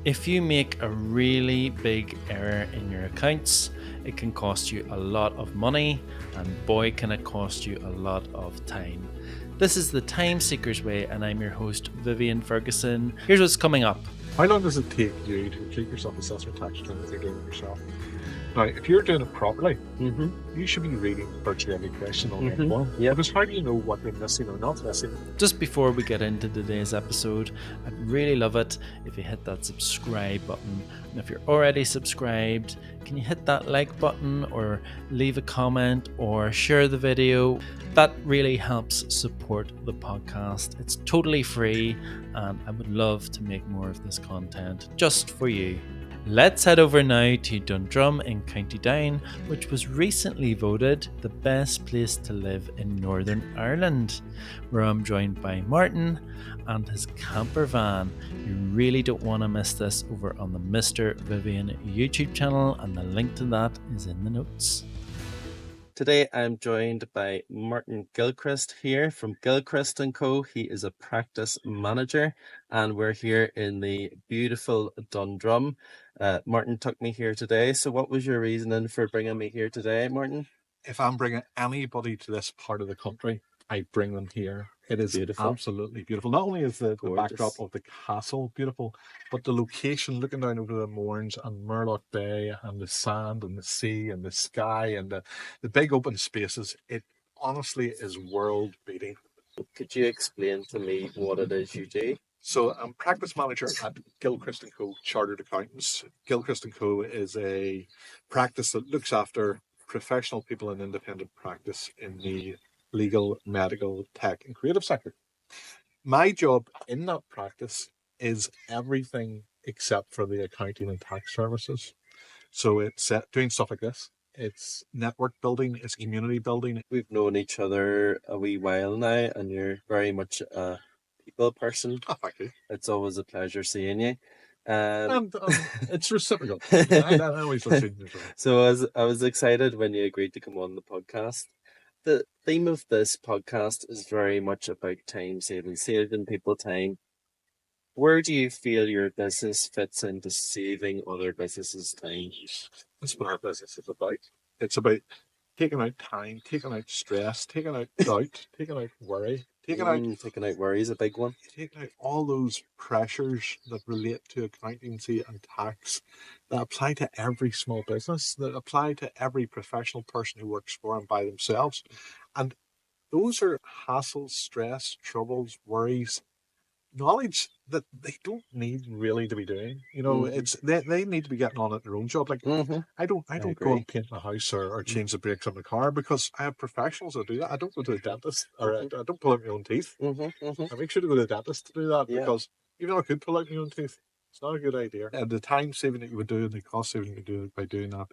If you make a really big error in your accounts, it can cost you a lot of money, and boy, can it cost you a lot of time. This is the Timeseekers Way, and I'm your host, Vivian Ferguson. Here's what's coming up. How long does it take you to complete your self-assessment tax return if you're doing it yourself? Now, if you're doing it properly, you should be reading virtually every question on that form. Yep. Because how do you know what you're missing or not missing? Just before we get into today's episode, I'd really love it if you hit that subscribe button. And if you're already subscribed, can you hit that like button or leave a comment or share the video? That really helps support the podcast. It's totally free, and I would love to make more of this content just for you. Let's head over now to Dundrum in County Down, which was recently voted the best place to live in Northern Ireland, where I'm joined by Martin and his camper van. You really don't want to miss this over on the Mr. Vivian YouTube channel, and the link to that is in the notes. Today I'm joined by Martin Gilchrist here from Gilchrist and Co. He is a practice manager, and we're here in the beautiful Dundrum. Martin took me here today. So what was your reasoning for bringing me here today, Martin? If I'm bringing anybody to this part of the country, I bring them here. It is beautiful. Absolutely beautiful. Not only is the backdrop of the castle beautiful, but the location, looking down over the moorings and Murlock Bay and the sand and the sea and the sky and the big open spaces, it honestly is world beating. Could you explain to me what it is you do? So I'm practice manager at Gilchrist and Co. Chartered Accountants. Gilchrist and Co. is a practice that looks after professional people in independent practice in the legal, medical, tech and creative sector. My job in that practice is everything except for the accounting and tax services. So it's doing stuff like this. It's network building, it's community building. We've known each other a wee while now, and you're very much a people person. Oh, thank you. It's always a pleasure seeing you. And it's reciprocal. I always love seeing you. So I was excited when you agreed to come on the podcast. The theme of this podcast is very much about time saving people time. Where do you feel your business fits into saving other businesses time? That's what our business is about. It's about taking out time, taking out stress, taking out doubt, taking out worry, taking out worry is a big one. Taking out all those pressures that relate to accountancy and tax that apply to every small business, that apply to every professional person who works for and by themselves. And those are hassles, stress, troubles, worries, knowledge that they don't need really to be doing. You know, it's they need to be getting on at their own job. Like I don't go and paint my house or change the brakes on the car because I have professionals that do that. I don't go to the dentist or I don't pull out my own teeth. I make sure to go to the dentist to do that because even though I could pull out my own teeth, it's not a good idea. And the time saving that you would do and the cost saving you would do by doing that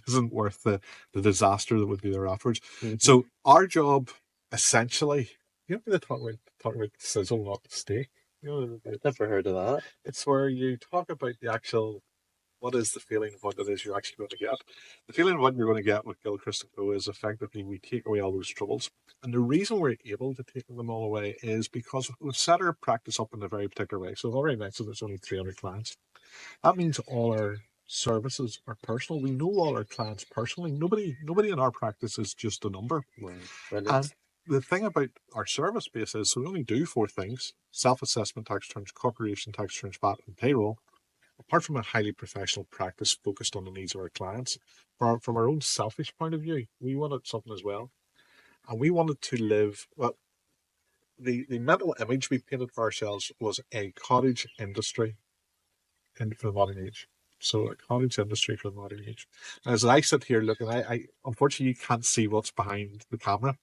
isn't worth the disaster that would be there afterwards. So our job essentially, you know, talking about sizzle, not steak. You know, I've never heard of that. It's where you talk about the actual, what is the feeling of what it is you're actually going to get. The feeling of what you're going to get with Gilchrist and Co. is effectively we take away all those troubles. And the reason we're able to take them all away is because we've set our practice up in a very particular way. So I've already mentioned there's only 300 clients. That means all our services are personal. We know all our clients personally. Nobody in our practice is just a number. And the thing about our service base is we only do 4 things: self-assessment tax returns, corporation tax returns, VAT and payroll. Apart from a highly professional practice focused on the needs of our clients, from our own selfish point of view, we wanted something as well. And we wanted to live, well, the mental image we painted for ourselves was a cottage industry for the modern age. So a cottage industry for the modern age. As I sit here looking, I unfortunately you can't see what's behind the camera,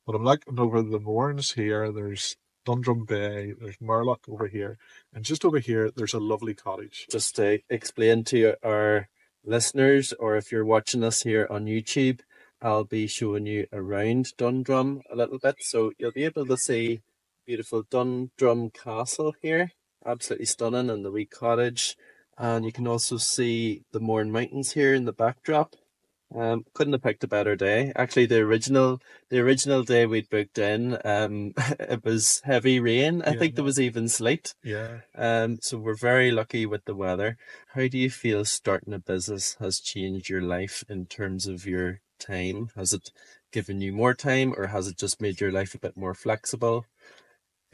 but I'm looking over the moorings here. There's Dundrum Bay, there's Murlock over here, and just over here there's a lovely cottage. Just to explain to our listeners, or if you're watching us here on YouTube, I'll be showing you around Dundrum a little bit, so you'll be able to see beautiful Dundrum Castle here, absolutely stunning, and the wee cottage. And you can also see the Mourne Mountains here in the backdrop. Couldn't have picked a better day. Actually, the original day we'd booked in, it was heavy rain. I think there was even sleet. Yeah. So we're very lucky with the weather. How do you feel starting a business has changed your life in terms of your time? Has it given you more time, or has it just made your life a bit more flexible?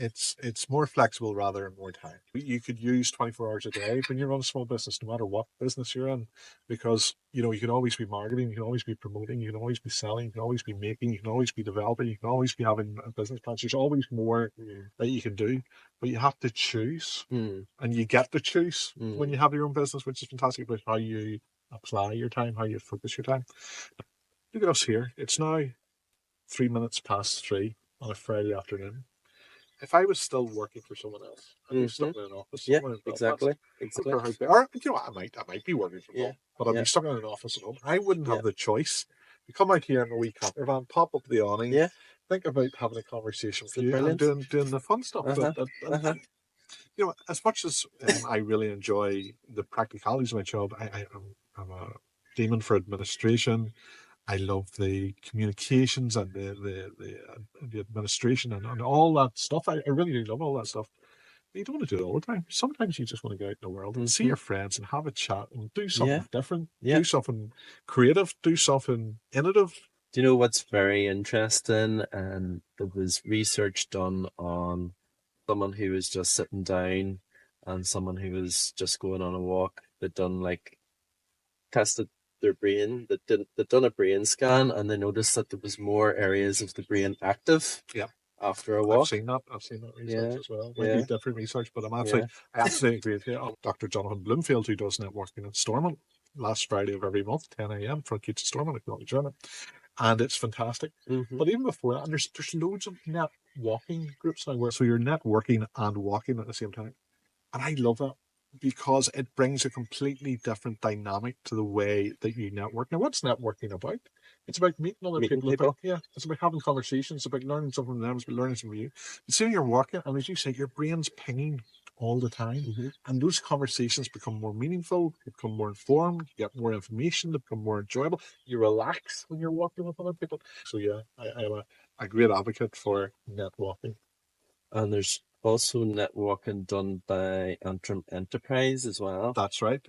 It's more flexible rather than more time. You could use 24 hours a day when you run a small business, no matter what business you're in, because you can always be marketing, you can always be promoting, you can always be selling, you can always be making, you can always be developing, you can always be having a business plans. There's always more that you can do, but you have to choose, and you get to choose when you have your own business, which is fantastic about how you apply your time, how you focus your time. Look at us here. It's now 3 minutes past 3 on a Friday afternoon. If I was still working for someone else, I'd be stuck in an office somewhere in Belfast. Exactly. Or I might be working from home, but I'd be stuck in an office at home. I wouldn't have the choice. You come out here in a wee camper van, pop up the awning, think about having a conversation with you, and doing the fun stuff. As much as I really enjoy the practicalities of my job, I'm a demon for administration. I love the communications and the administration and all that stuff. I really do love all that stuff. But you don't want to do it all the time. Sometimes you just want to go out in the world and see your friends and have a chat and do something different, do something creative, do something innovative. Do you know what's very interesting? And there was research done on someone who was just sitting down and someone who was just going on a walk. They'd done tested their brain. They'd done a brain scan, and they noticed that there was more areas of the brain active. After a walk. I've seen that research as well. Maybe different research, but I absolutely agree with you. Dr. Jonathan Bloomfield, who does networking at Stormont, last Friday of every month, 10 a.m. for Kids Stormont, if you want to join it. And it's fantastic. But even before that, and there's loads of net walking groups now where so you're networking and walking at the same time. And I love that because it brings a completely different dynamic to the way that you network. Now, what's networking about? It's about meeting other people. It's about having conversations. It's about learning something from them. It's about learning something from you. You see, you're working, and as you say, your brain's pinging all the time. And those conversations become more meaningful, become more informed, you get more information, they become more enjoyable. You relax when you're walking with other people. So, I'm a great advocate for networking. And there's also networking done by Antrim Enterprise as well. That's right.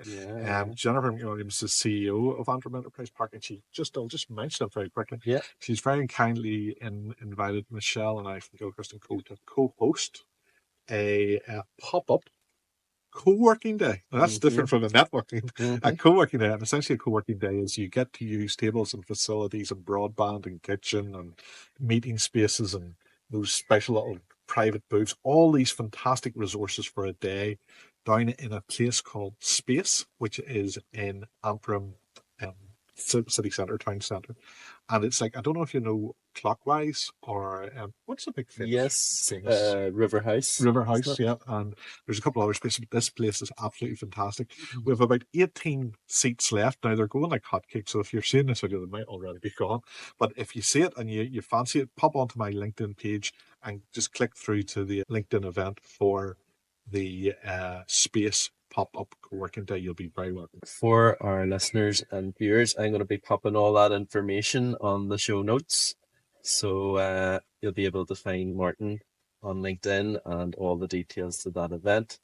Jennifer Williams is the CEO of Antrim Enterprise Park, and I'll just mention it very quickly. She's very kindly invited Michelle and I from Gilchrist and Co to co-host a pop-up co-working day. Now, that's different from the networking. A co-working day, and essentially a co-working day is you get to use tables and facilities and broadband and kitchen and meeting spaces and those special little private booths, all these fantastic resources for a day down in a place called Space, which is in Antrim city centre, town centre. And it's like, I don't know if you know Clockwise or what's the big famous? River House. River House, yeah. And there's a couple of other spaces, but this place is absolutely fantastic. We have about 18 seats left. Now, they're going like hotcakes, so if you're seeing this video, they might already be gone. But if you see it and you fancy it, pop onto my LinkedIn page and just click through to the LinkedIn event for the Space pop-up co-working day. You'll be very welcome. For our listeners and viewers, I'm going to be popping all that information on the show notes. So you'll be able to find Martin on LinkedIn and all the details to that event.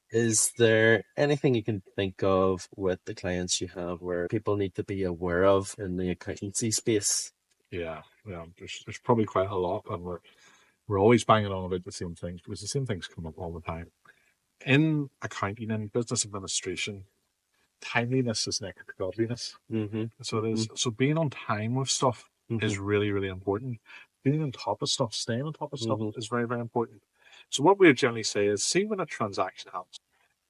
Is there anything you can think of with the clients you have where people need to be aware of in the accountancy space? Yeah. There's probably quite a lot, and we're always banging on about the same things because the same things come up all the time. In accounting and business administration, timeliness is next to godliness. So it is. So being on time with stuff is really, really important. Being on top of stuff, staying on top of stuff is very, very important. So what we would generally say is, see when a transaction happens,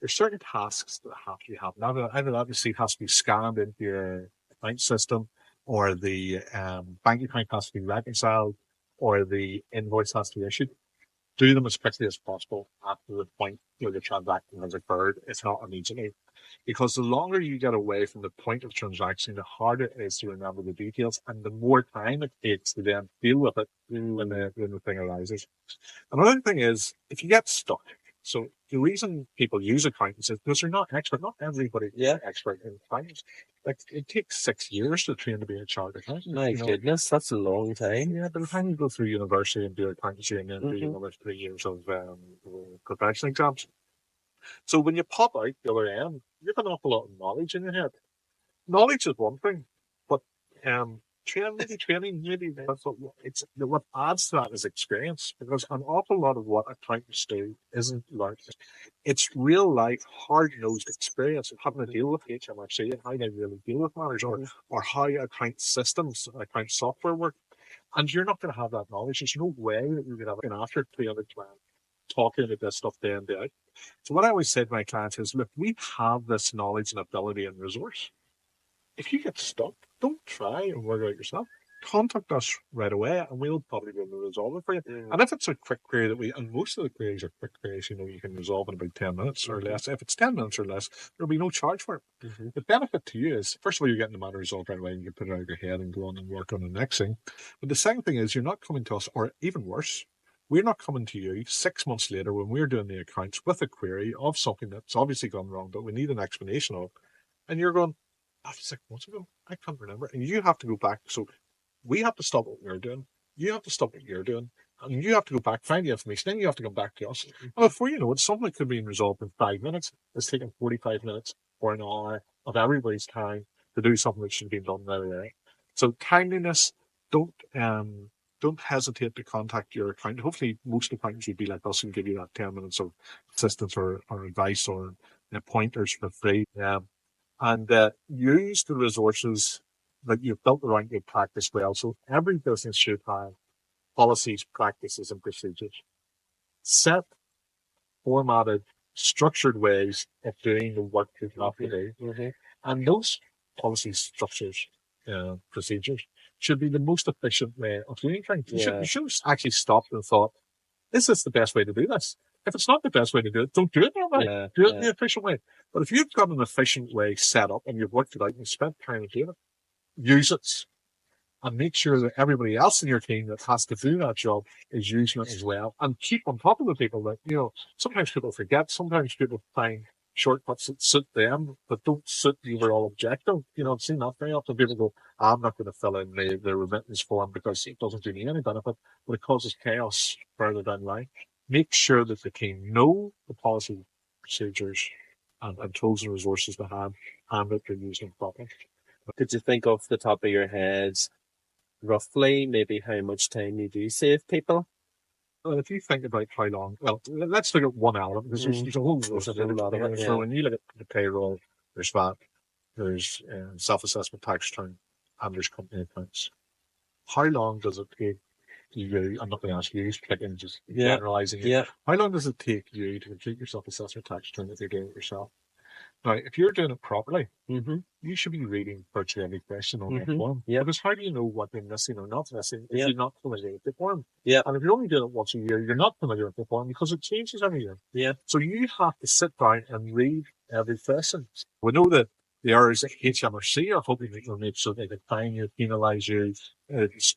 there's certain tasks that have to be happening. Either that receipt has to be scanned into your account system, or the bank account has to be reconciled, or the invoice has to be issued. Do them as quickly as possible after the point where the transaction has occurred, if not immediately. Because the longer you get away from the point of transaction, the harder it is to remember the details, and the more time it takes to then deal with it when the thing arises. Another thing is, if you get stuck, So the reason people use accountants is because they're not expert. Not everybody is expert in finance. Like, it takes 6 years to train to be a chartered accountant. My goodness, that's a long time. Yeah, by the time you go through university and do accountancy and then do another 3 years of professional exams. So when you pop out the other end, you have an awful lot of knowledge in your head. Knowledge is one thing, but training, maybe that's what adds to that is experience, because an awful lot of what accountants do isn't learned. It's real life, hard nosed experience of having to deal with HMRC and how they really deal with matters, or how account systems, account software work. And you're not going to have that knowledge. There's no way that you're going to have it after 300 grand talking about this stuff day in, day out. So what I always say to my clients is, look, we have this knowledge and ability and resource. If you get stuck, don't try and work it out yourself. Contact us right away and we'll probably be able to resolve it for you. And if it's a quick query and most of the queries are quick queries, you can resolve in about 10 minutes or less. If it's 10 minutes or less, there'll be no charge for it. The benefit to you is, first of all, you're getting the matter resolved right away and you can put it out of your head and go on and work on the next thing. But the second thing is, you're not coming to us, or even worse, we're not coming to you 6 months later when we're doing the accounts with a query of something that's obviously gone wrong, but we need an explanation of. And you're going, after 6 months ago, I can't remember. And you have to go back. So we have to stop what we're doing. You have to stop what you're doing. And you have to go back, find the information. Then you have to come back to us. And before you know it, something that could be resolved in 5 minutes is taking 45 minutes or an hour of everybody's time to do something that should be done right away. So timeliness, don't hesitate to contact your accountant. Hopefully most accountants would be like us and give you that 10 minutes of assistance or advice or pointers for free. And use the resources that you've built around your practice well. So every business should have policies, practices, and procedures. Set, formatted, structured ways of doing the work you have to do. And those policies, structures, procedures should be the most efficient way of doing things. You should actually stop and thought, is this the best way to do this? If it's not the best way to do it, don't do it that way. Do it in the efficient way. But if you've got an efficient way set up and you've worked it out and you spent time doing it, use it. And make sure that everybody else in your team that has to do that job is using it as well. And keep on top of the people that, sometimes people forget, sometimes people find shortcuts that suit them, but don't suit the overall objective. I've seen that very often. People go, I'm not going to fill in the remittance form because it doesn't do me any benefit, but it causes chaos further down the line. Make sure that the team know the policy, procedures, and tools and resources they have, and that they're using them properly. Could you think off the top of your heads, roughly, maybe how much time you do save people? Well, if you think about how long, let's look at one element, because there's a whole lot of it. So when you look at the payroll, there's VAT, there's self-assessment tax return, and there's company accounts. How long does it take you? I'm not going to ask you, picking, just generalizing it. How long does it take you to complete your self-assessment tax return if you're doing it yourself? Now, if you're doing it properly, you should be reading virtually every question on that form. Because how do you know what you're missing or not missing if you're not familiar with the form? And if you're only doing it once a year, you're not familiar with the form because it changes every year. So you have to sit down and read every question. We know that the errors at HMRC are hoping that you'll make sure they can fine you, penalise you,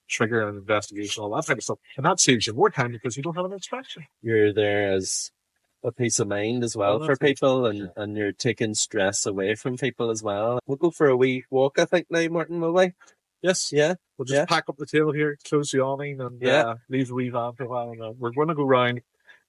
trigger an investigation, all that kind of stuff. And that saves you more time because you don't have an inspection. You're there as a peace of mind as well for people, and you're taking stress away from people as well. We'll go for a wee walk, I think, now, Martin, will we? Yes. We'll just pack up the table here, close the awning, and leave the wee van for a while. And we're going to go round.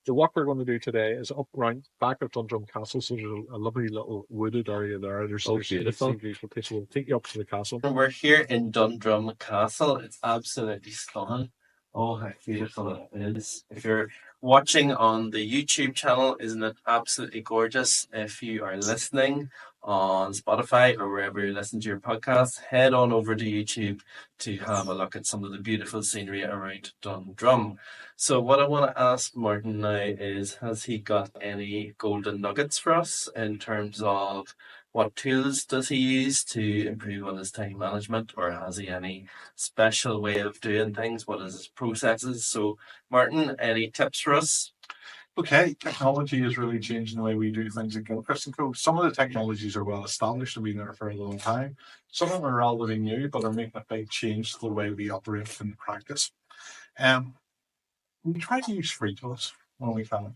The walk we're going to do today is up round back of Dundrum Castle. So there's a lovely little wooded area there. There's beautiful. We'll take you up to the castle. We're here in Dundrum Castle. It's absolutely stunning. Oh, how beautiful it is. If you're watching on the YouTube channel, isn't it absolutely gorgeous? If you are listening on Spotify or wherever you listen to your podcast, head on over to YouTube to have a look at some of the beautiful scenery around Dundrum. So what I want to ask Martin now is, has he got any golden nuggets for us in terms of what tools does he use to improve on his time management, or has he any special way of doing things? What is his processes? So, Martin, any tips for us? Okay, technology is really changing the way we do things at Gilchrist and Co. Some of the technologies are well established and been there for a long time. Some of them are relatively new, but are making a big change to the way we operate in practice. We try to use free tools. when we can.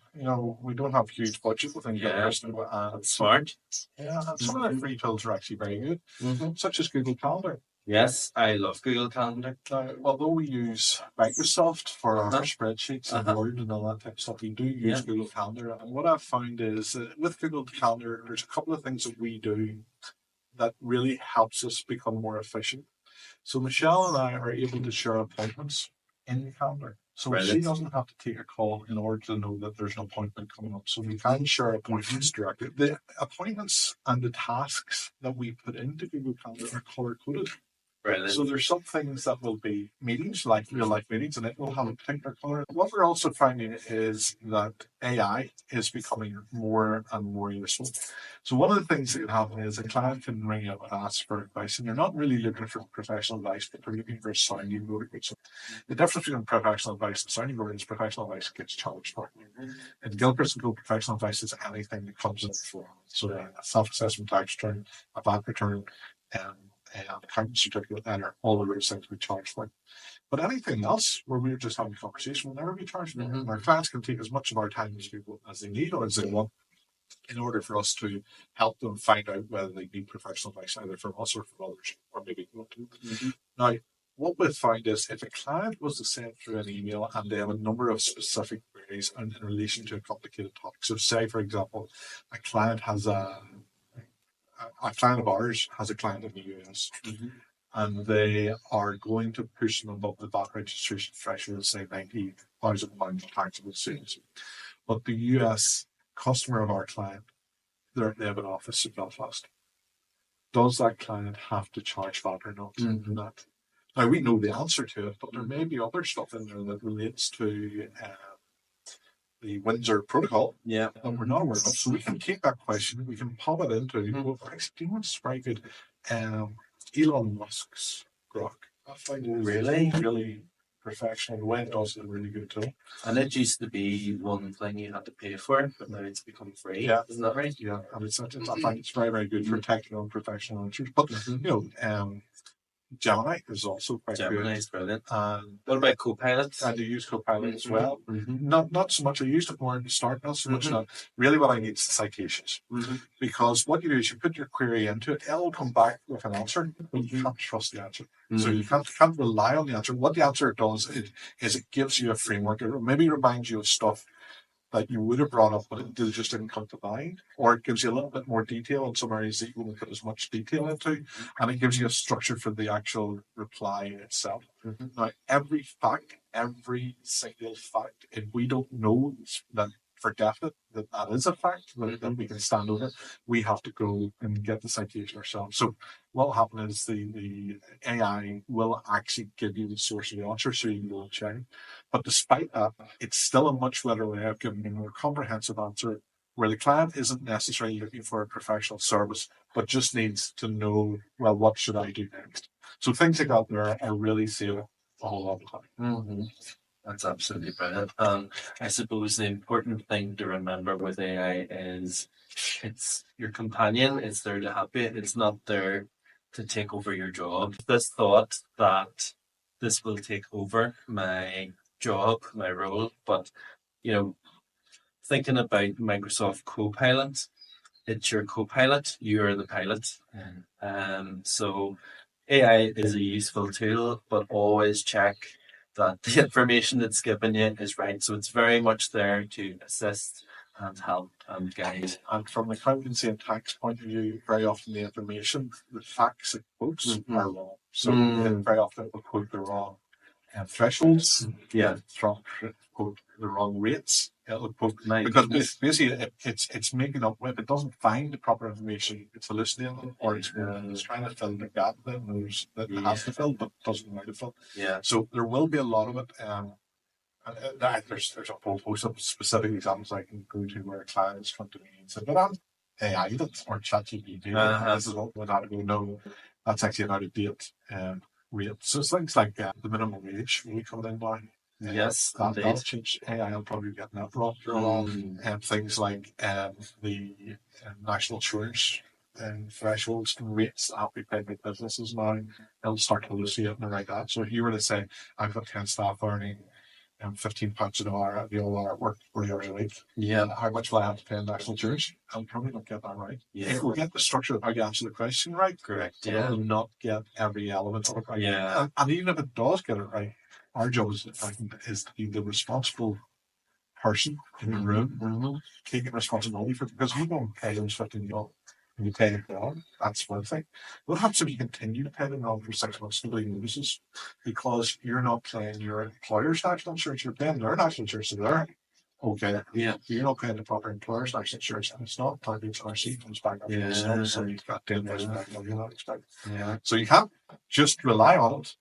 We don't have huge budget within Gilchrist, and That's smart. yeah, and some of the free tools are actually very good, such as Google Calendar. Yes, I love Google Calendar. Now, although we use Microsoft for our spreadsheets and Word and all that type of stuff, we do use Google Calendar. And what I've found is that with Google Calendar, there's a couple of things that we do that really helps us become more efficient. So Michelle and I are able to share appointments in the calendar. So she doesn't have to take a call in order to know that there's an appointment coming up. So we can share appointments directly. The appointments and the tasks that we put into Google Calendar are color coded. Brilliant. So there's some things that will be meetings, like real life meetings, and it will have a particular color. What we're also finding is that AI is becoming more and more useful. So one of the things that can happen is a client can ring you up and ask for advice, and they're not really looking for professional advice, but they're looking for a sounding board. So the difference between professional advice and sounding board is professional advice gets charged for. And Gilchrist and Co professional advice is anything that comes in for. So a self-assessment tax return, a VAT return, an accounting certificate, and all of those things we charge for. But anything else where we're just having a conversation will never be charged for. And our clients can take as much of our time as they need or as they want in order for us to help them find out whether they need professional advice either from us or from others, or maybe not. Now, what we find is if a client was to send through an email and they have a number of specific queries in relation to a complicated topic. So say, for example, a client of ours has a client in the US, and they are going to push them above the VAT registration threshold, say £90,000 taxable sales. But the US customer of our client, they have an office in Belfast. Does that client have to charge VAT or not? Now, we know the answer to it, but there may be other stuff in there that relates to the Windsor Protocol that we're not aware of. So we can take that question, we can pop it into, well, actually, do you know what's very good? Elon Musk's Grok. I find it really professional. The way it does it is really good too. And it used to be one thing you had to pay for, but now it's become free. Yeah. Isn't that right? Yeah, and I find it's very, very good for technical and professional answers. But, Gemini is also quite good. Gemini is brilliant. And what about Copilot? I do use Copilot as well. Not so much. I used it more in the start, not so much now. Really what I need is citations. Because what you do is you put your query into it, it'll come back with an answer, but you can't trust the answer. So you can't rely on the answer. What the answer does is it gives you a framework. It maybe reminds you of stuff that you would have brought up, but it just didn't come to mind, or it gives you a little bit more detail in some areas that you wouldn't put as much detail into, and it gives you a structure for the actual reply itself. Now, every single fact, if we don't know that for definite that is a fact that we can stand over, we have to go and get the citation ourselves. So what will happen is the AI will actually give you the source of the answer so you can go and check. But despite that, it's still a much better way of giving a more comprehensive answer where the client isn't necessarily looking for a professional service, but just needs to know, well, what should I do next? So things like that there are really save a whole lot of time. That's absolutely brilliant. I suppose the important thing to remember with AI is it's your companion. It's there to help you. It's not there to take over your job. This thought that this will take over my job, my role, but thinking about Microsoft Copilot, it's your co-pilot, you're the pilot. So AI is a useful tool, but always check that the information it's given you is right. So it's very much there to assist and help and guide. And from the accountancy and tax point of view, very often the information, the facts it quotes are wrong. So very often it will quote the wrong thresholds. Quote the wrong rates. It'll quote because basically it's making up. If it doesn't find the proper information, it's hallucinating, or it's trying to fill the gap that it has to fill, but doesn't know how to fill. So there will be a lot of it. There's a whole host of specific examples I can go to where a client is come to me and said, "But I'm AI that or ChatGPT. This is what would have to go. No, that's actually an out of date rate." So it's things like the minimum wage when we come in now. Yes, that'll change. AI will probably get that wrong. And things like the national insurance thresholds and rates that have to be paid by businesses now, it'll start to hallucinate and like that. So if you were to say, I've got 10 staff earning £15 an hour at the old artwork 40 hours a week. Yeah. And how much will I have to pay in national insurance? I'll probably not get that right. Yeah. If we get the structure of how you answer the question right, Correct. but Yeah. it'll not get every element of it right. Yeah. And even if it does get it right, our job is to be the responsible person in the room taking responsibility for it, because you don't pay those 15 euro and you pay it down. That's one thing. What happens if you continue to pay them on for 6 months, nobody notices, because you're not paying your employer's national insurance, you're paying their national insurance, and they're okay. Yeah. You're not paying the proper employer's national insurance, and it's not until the HRC comes back after the snow, so you've got 10,000 back you're not expecting. Yeah. So you can't just rely on it,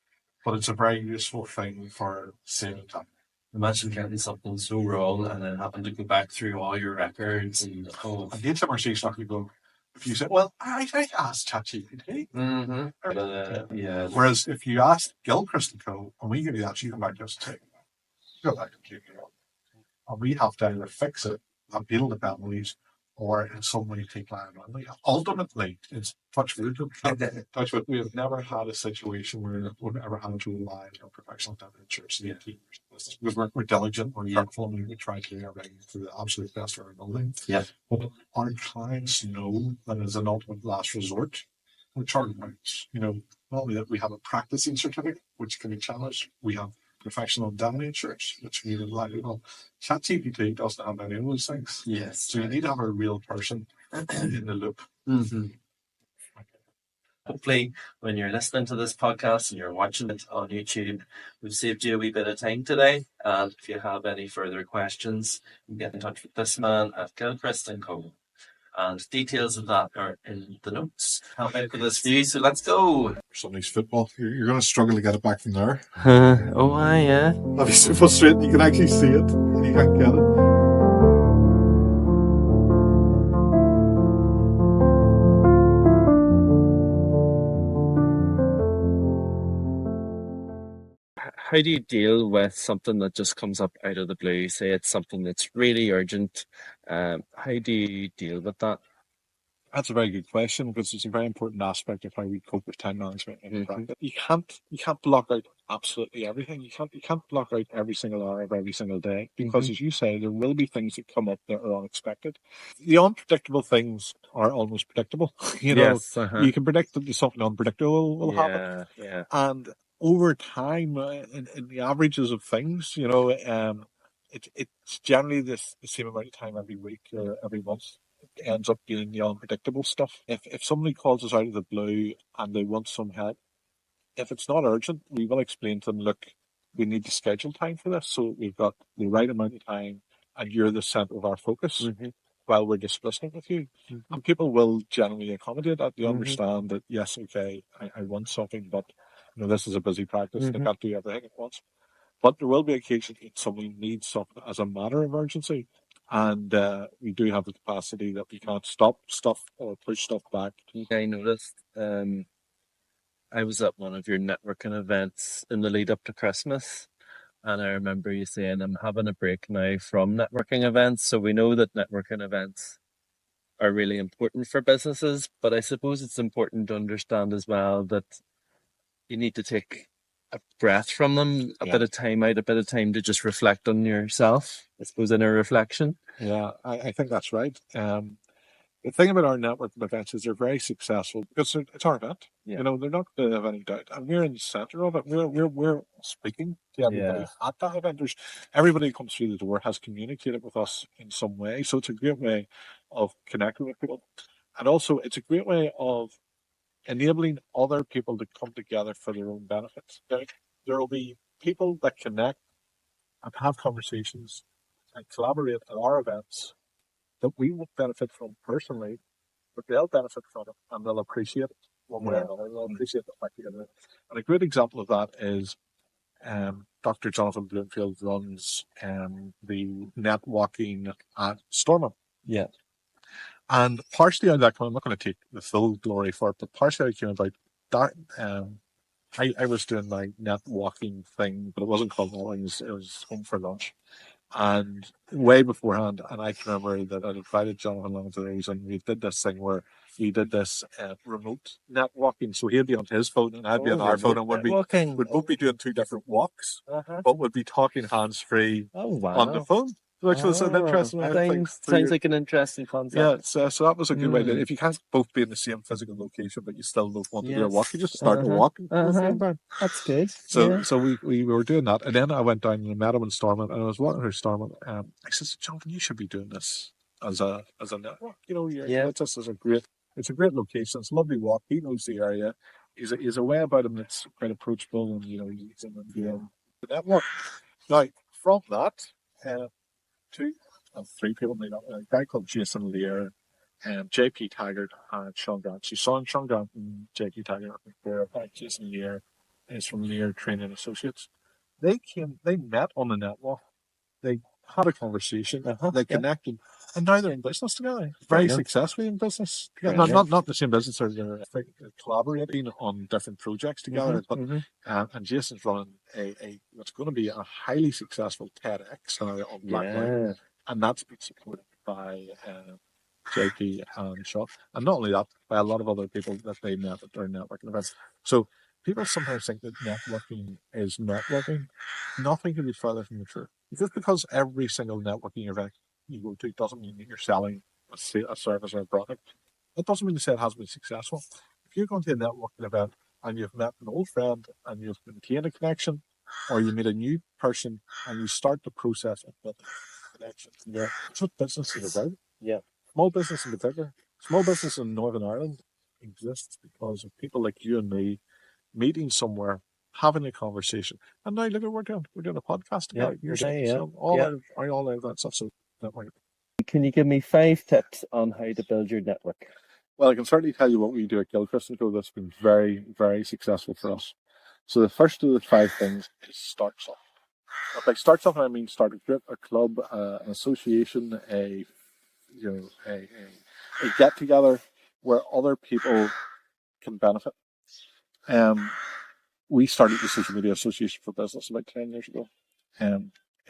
but it's a very useful thing for saving time. Imagine getting something so wrong and then having to go back through all your records and the HMRC is not going to go, if you say, well, I asked ChatGPT. Yeah. Whereas if you ask Gilchrist and Co, and we give you that, you come back to us and say, go back completely wrong. And we have to either fix it, appeal the penalties, or in some way take liability. Ultimately, it's touch wood. We have never had a situation where we've ever had to rely on professional indemnity insurance. Because we're diligent, we're careful, and we try to do everything to the absolute best of our ability. Yeah. But our clients know that as an ultimate last resort, we're chartered rights. Not only that we have a practicing certificate, which can be challenged, we have professional indemnity insurance, which we rely on. ChatGPT doesn't have any of those things. Yes. So you need to have a real person in the loop. Hopefully, when you're listening to this podcast and you're watching it on YouTube, we've saved you a wee bit of time today. And if you have any further questions, you can get in touch with this man at Gilchrist and Co. And details of that are in the notes. Help out for this view, so let's go. Somebody's football. You're going to struggle to get it back from there. Oh, yeah. That'd be so frustrating. You can actually see it and you can't get it. How do you deal with something that just comes up out of the blue? Say it's something that's really urgent. How do you deal with that? That's a very good question, because it's a very important aspect of how we cope with time management in practice. You can't block out absolutely everything. You can't block out every single hour of every single day, because as you say, there will be things that come up that are unexpected. The unpredictable things are almost predictable. Yes, you can predict that something unpredictable will happen. Yeah. And over time, in the averages of things, it's generally the same amount of time every week or every month. It ends up being the unpredictable stuff. If somebody calls us out of the blue and they want some help, if it's not urgent, we will explain to them, look, we need to schedule time for this, so we've got the right amount of time and you're the centre of our focus while we're discussing it with you. And people will generally accommodate that. They understand that, yes, okay, I want something, but this is a busy practice. They can't do everything at once. But there will be occasions that somebody needs something as a matter of urgency. And we do have the capacity that we can't stop stuff or push stuff back. I noticed I was at one of your networking events in the lead up to Christmas, and I remember you saying, I'm having a break now from networking events. So we know that networking events are really important for businesses, but I suppose it's important to understand as well that you need to take a breath from them, a bit of time out, a bit of time to just reflect on yourself, I suppose, inner reflection. Yeah, I think that's right. The thing about our network of events is they're very successful because it's our event. Yeah. They're not going to have any doubt, and we're in the centre of it. We're speaking to everybody at that event. Everybody who comes through the door has communicated with us in some way, so it's a great way of connecting with people, and also it's a great way of enabling other people to come together for their own benefits. There will be people that connect and have conversations and collaborate at our events that we won't benefit from personally, but they'll benefit from it and they'll appreciate it one way or another. They'll appreciate the fact together. And a great example of that is Dr. Jonathan Bloomfield runs the net walking at Stormont. Yeah. And partially out of that, I'm not going to take the full glory for it, but partially I came about that. I was doing my net walking thing, but it wasn't called walking, it was home for lunch. And way beforehand, and I can remember that I'd invited Jonathan along to those, and we did this thing where we did this remote networking. So he'd be on his phone and I'd be on our phone, and we'd both be doing two different walks, but we'd be talking hands free on the phone, which was an interesting way to think through Sounds like an interesting concept. yeah, so that was a good way to, if you can't both be in the same physical location, but you still both want to do a walk, you just start a walk at the same time. That's good. So we were doing that, and then I went down and met him in Stormont, and I was walking through Stormont. I said, Jonathan, you should be doing this as a network. You know, it's a great location. It's a lovely walk. He knows the area. He's a way about him that's quite approachable, and you know, he's in the network. Now from that, two and three people made up. A guy called Jason Lear, JP Taggart, and Sean Grant. So Sean Grant and JP Taggart were Jason Lear is from Lear Training Associates. They met on the network. They had a conversation. They connected, and now they're in business together. Very successfully in business. Not the same business. They're collaborating on different projects together. And Jason's running what's going to be a highly successful TEDx on Black Mountain, and that's been supported by JP and Shaw, and not only that, by a lot of other people that they met at their networking events. So people sometimes think that networking is networking. Nothing can be further from the truth. Just because every single networking event you go to doesn't mean that you're selling a service or a product. That doesn't mean to say it hasn't been successful. If you're going to a networking event and you've met an old friend and you've maintained a connection, or you meet a new person and you start the process of building a connection, that's what business is about. Yeah. Small business in particular, small business in Northern Ireland exists because of people like you and me meeting somewhere, having a conversation. And now look at what we're doing a podcast together. All out of that stuff. So that way. Can you give me 5 tips on how to build your network? Well, I can certainly tell you what we do at Gilchrist and Co. That's been very, very successful for us. So the first of the 5 things is start something. By start something, I mean start a group, a club, an association, a get together where other people can benefit. We started the Social Media Association for Business about 10 years ago.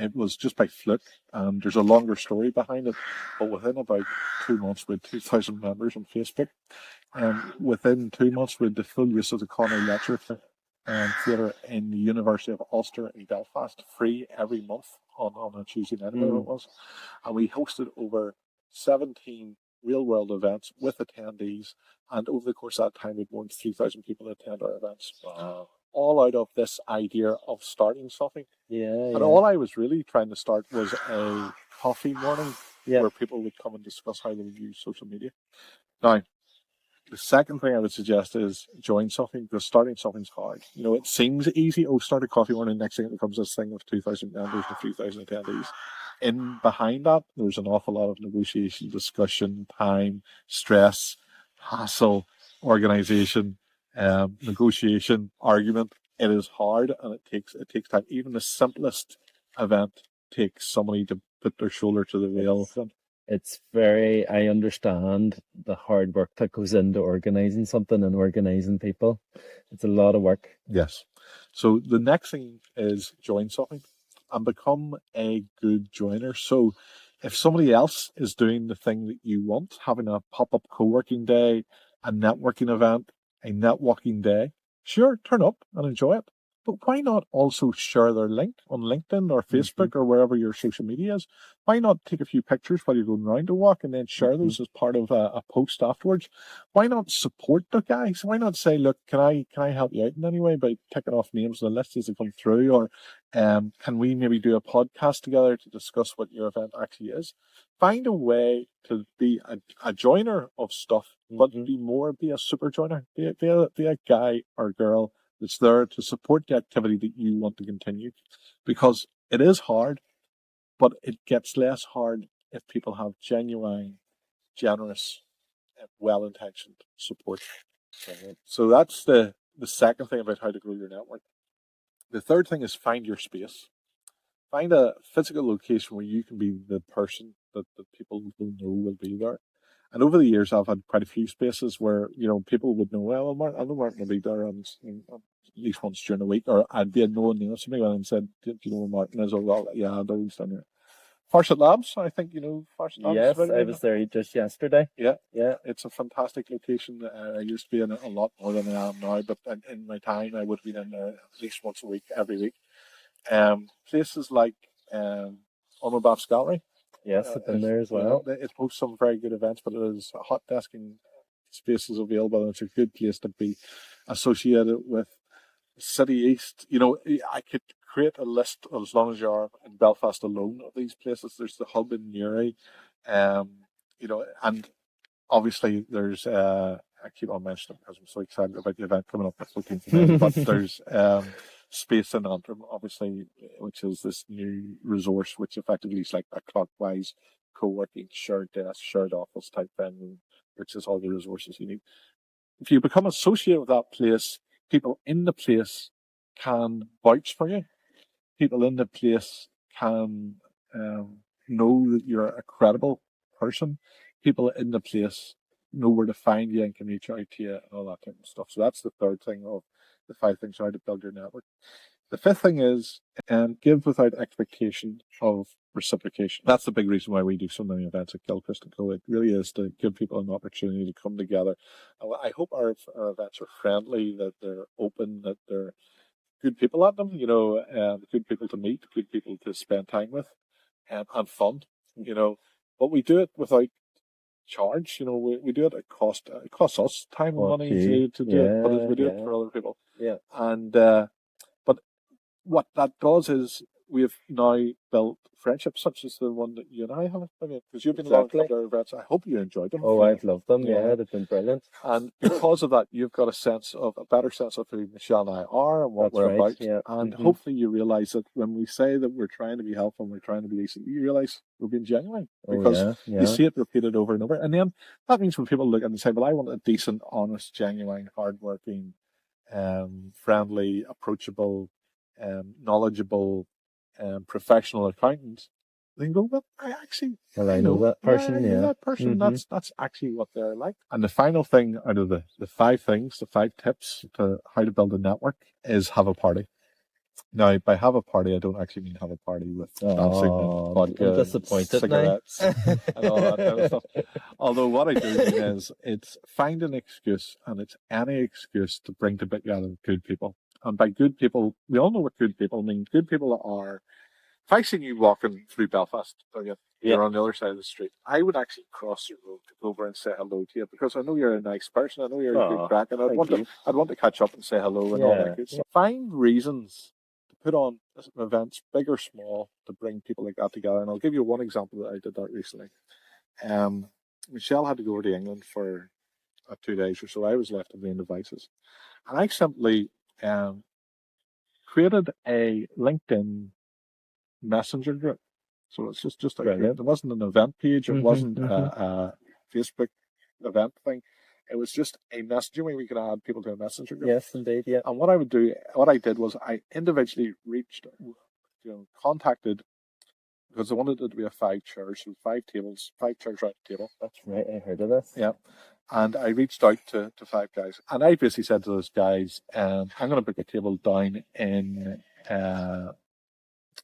It was just by fluke, and there's a longer story behind it. But within about 2 months, we had 2,000 members on Facebook. Within 2 months, we had the full use of the Connery Lecture Theatre in the University of Ulster in Belfast, free every month on a Tuesday night, whatever it was. And we hosted over 17 real-world events with attendees, and over the course of that time, we had more than 3,000 people attend our events. Wow. All out of this idea of starting something. And all I was really trying to start was a coffee morning where people would come and discuss how they would use social media. Now, the second thing I would suggest is join something, because starting something's hard. You know, it seems easy. Oh, start a coffee morning. Next thing it becomes this thing with 2,000 members and 3,000 attendees. Behind that, there's an awful lot of negotiation, discussion, time, stress, hassle, organization, negotiation, argument. It is hard, and it takes time. Even the simplest event takes somebody to put their shoulder to the wheel. I understand the hard work that goes into organizing something and organizing people. It's a lot of work. Yes. So the next thing is join something and become a good joiner. So if somebody else is doing the thing that you want, having a pop-up co-working day, a networking event, a networking day, sure, turn up and enjoy it. But why not also share their link on LinkedIn or Facebook or wherever your social media is? Why not take a few pictures while you're going around a walk and then share those as part of a post afterwards? Why not support the guys? Why not say, look, can I help you out in any way by ticking off names on the list as they come through? Or can we maybe do a podcast together to discuss what your event actually is? Find a way to be a joiner of stuff, but be a super joiner. Be a guy or girl that's there to support the activity that you want to continue, because it is hard, but it gets less hard if people have genuine, generous, well-intentioned support. So that's the second thing about how to grow your network. The third thing is find your space. Find a physical location where you can be the person that people will know will be there. And over the years, I've had quite a few spaces where, people would know, well, Martin will be there at least once during the week, or I'd be no one knows to me and said, do you know where Martin is? Or, well, yeah, I'll down here. Farset Labs, I think you know Farset Labs. Yes, Vivian? I was there just yesterday. Yeah, Yeah. it's a fantastic location. I used to be in it a lot more than I am now, but in my time, I would have been in there at least once a week, every week. Places like Omabaf's Gallery. Yes, I've been there as well. It hosts some very good events, but it is hot desking spaces available, and it's a good place to be associated with City East. You know, I could create a list as long as you are in Belfast alone of these places. There's the hub in Newry, you know, and obviously there's I keep on mentioning it because I'm so excited about the event coming up this weekend today. But there's Space in Antrim, obviously, which is this new resource, which effectively is like a clockwise co-working, shared desk, shared office type venue, which is all the resources you need. If you become associated with that place, people in the place can vouch for you. People in the place can know that you're a credible person. People in the place know where to find you and can reach out to you and all that type of stuff. So that's the third thing of the 5 things how to build your network. The 5th thing is give without expectation of reciprocation. That's the big reason why we do so many events at Gilchrist and Co. It really is to give people an opportunity to come together. I hope our events are friendly, that they're open, that they're good people at them, you know, good people to meet, good people to spend time with, and fun, you know. But we do it without charge, you know. We do it at cost. It costs us time and money to do it, but we do it for other people. Yeah. And but what that does is we've now built friendships such as the one that you and I have. I mean, because you've been along to other events. I hope you enjoyed them. Oh, I've loved them. Yeah, they've been brilliant. And because of that, you've got a better sense of who Michelle and I are and what we're about. Yeah. And hopefully you realise that when we say that we're trying to be helpful and we're trying to be decent, you realise we're being genuine. Because you see it repeated over and over. And then that means when people look and say, well, I want a decent, honest, genuine, hardworking, friendly, approachable, knowledgeable, professional accountant, they can go, well, I know that person. Yeah, that person. That's actually what they're like. And the final thing out of the 5 things, the 5 tips to how to build a network is have a party. Now, by have a party, I don't actually mean have a party with dancing and vodka, I'm disappointed, cigarettes, and all that kind of stuff. Although what I do mean is it's find an excuse, and it's any excuse to bring together good people. And by good people, we all know what good people mean. Good people are, if I seen you walking through Belfast, you're on the other side of the street, I would actually cross your road to go over and say hello to you, because I know you're a nice person. I know you're a good crack, and I'd want to catch up and say hello and all that good stuff. Find reasons to put on events, big or small, to bring people like that together. And I'll give you one example that I did that recently. Michelle had to go over to England for 2 days or so. I was left to my own devices, and I simply created a LinkedIn Messenger group. So it's just a group. It wasn't an event page. It wasn't a Facebook event thing. It was just a messenger where we could add people to a messenger group. Yes, indeed. Yeah. And what I did was I individually contacted, because I wanted it to be a 5 chairs, so 5 tables, 5 chairs around the table. That's right. I heard of this. Yeah. And I reached out to 5 guys, and I basically said to those guys, I'm going to book a table down in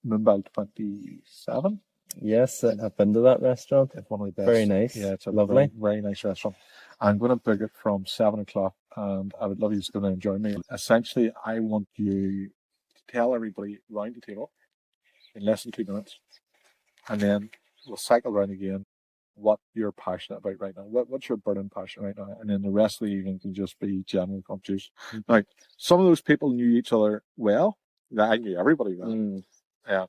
Moonbell 27. Yes, I've been to that restaurant. It's one of the best. Very nice. Yeah, it's a lovely, very nice restaurant. I'm going to book it from 7 o'clock, and I would love you to going to enjoy me. Essentially, I want you to tell everybody round the table in less than 2 minutes, and then we'll cycle around again what you're passionate about right now. What's your burning passion right now? And then the rest of the evening can just be general conversation. Now, some of those people knew each other well. I knew everybody well. Yeah.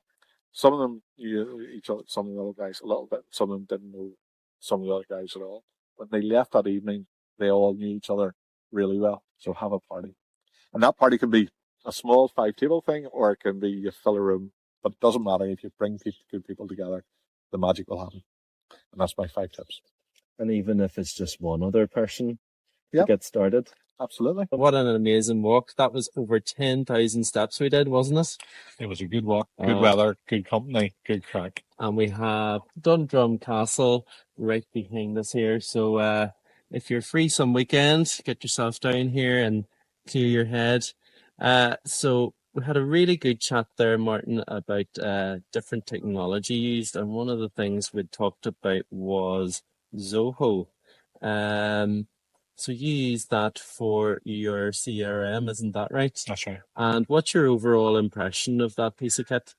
Some of them knew each other, some of the other guys a little bit. Some of them didn't know some of the other guys at all. When they left that evening, they all knew each other really well. So have a party. And that party can be a small 5-table thing, or it can be you fill a room. But it doesn't matter. If you bring good people together, the magic will happen. And that's my 5 tips. And even if it's just one other person to get started. Absolutely. What an amazing walk. That was over 10,000 steps we did, wasn't it? It was a good walk, good weather, good company, good crack. And we have Dundrum Castle right behind us here. So if you're free some weekend, get yourself down here and clear your head. So we had a really good chat there, Martin, about different technology used, and one of the things we talked about was Zoho. So you use that for your CRM, isn't that right? That's right. And what's your overall impression of that piece of kit?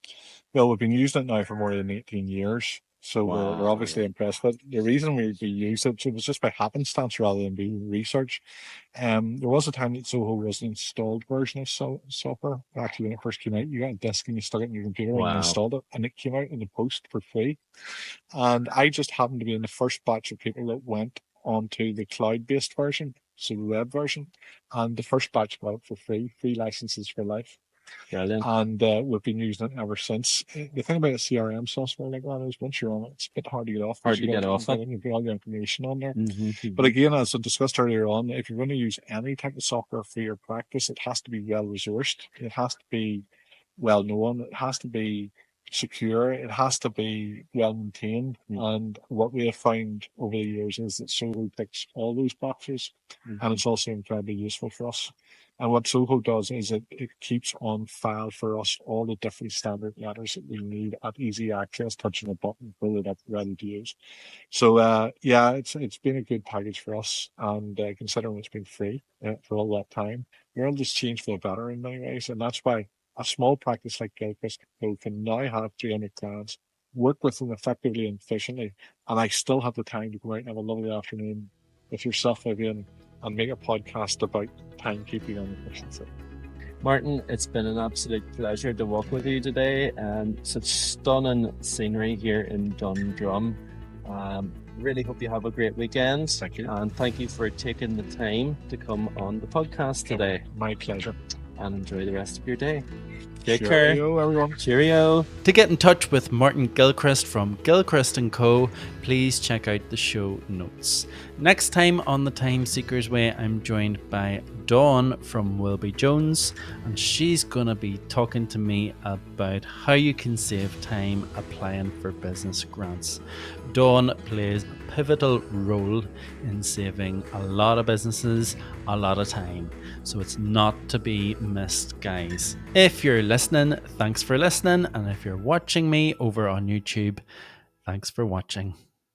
Well, we've been using it now for more than 18 years. So we're obviously impressed. But the reason we used it was just by happenstance rather than being research. There was a time that Zoho was an installed version of software. Actually, when it first came out, you got a disk and you stuck it in your computer and you installed it, and it came out in the post for free. And I just happened to be in the first batch of people that went onto the cloud-based version, so the web version, and the first batch got it for free licenses for life. Brilliant. And we've been using it ever since. The thing about a CRM software like that is once you're on it, it's a bit hard to get off. Hard to get off it. You've got all the information on there. Mm-hmm. But again, as I discussed earlier on, if you're going to use any type of software for your practice, it has to be well resourced. It has to be well known. It has to be secure. It has to be well maintained. And what we have found over the years is that Zoho ticks all those boxes, and it's also incredibly useful for us. And what Zoho does is it keeps on file for us all the different standard letters that we need at easy access, touching a button, pull it up, ready to use. So yeah, it's been a good package for us, and considering it's been free for all that time, the world has changed for the better in many ways, and that's why a small practice like Gilchrist and Co can now have 300 clients, work with them effectively and efficiently, and I still have the time to go out and have a lovely afternoon with yourself, Vivian, and make a podcast about timekeeping and efficiency. Martin, it's been an absolute pleasure to walk with you today, and such stunning scenery here in Dundrum. Really hope you have a great weekend. Thank you. And thank you for taking the time to come on the podcast today. My pleasure. And enjoy the rest of your day. Take care. Cheerio, everyone. Cheerio. To get in touch with Martin Gilchrist from Gilchrist and Co, please check out the show notes. Next time on the Timeseekers Way, I'm joined by Dawn from Wilby Jones, and she's going to be talking to me about how you can save time applying for business grants. Dawn plays a pivotal role in saving a lot of businesses a lot of time, so it's not to be missed, guys. If you're listening, thanks for listening, and if you're watching me over on YouTube, thanks for watching.